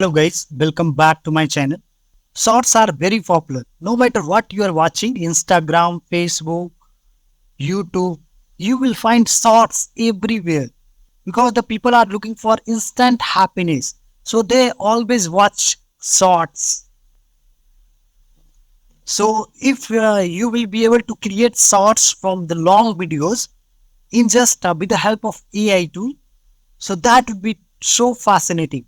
Hello guys, welcome back to my channel. Shorts are very popular. No matter what you are watching, Instagram, Facebook, YouTube, you will find shorts everywhere because the people are looking for instant happiness. So they always watch shorts. So if you will be able to create shorts from the long videos in just with the help of AI tool, so that would be so fascinating.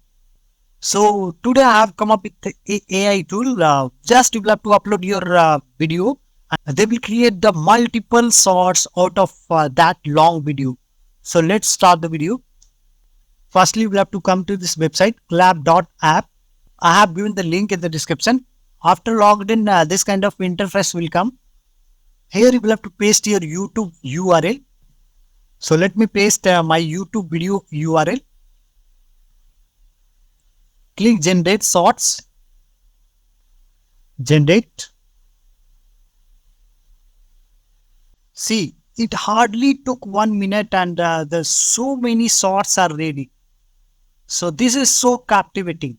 So today I have come up with the AI tool. Just you will have to upload your video. They will create the multiple shorts out of that long video. So let's start the video. Firstly, we'll have to come to this website, Klap.app. I have given the link in the description. After logged in, this kind of interface will come. Here you will have to paste your YouTube URL. So let me paste my YouTube video URL. Click generate shorts. Generate. See, it hardly took 1 minute and the so many shorts are ready. So this is so captivating.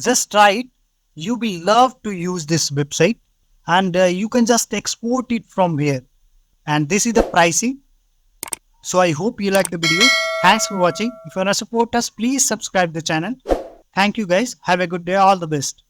Just try it. You will love to use this website and you can just export it from here. And this is the pricing. So I hope you like the video. Thanks for watching. If you want to support us, please subscribe the channel. Thank you guys. Have a good day. All the best.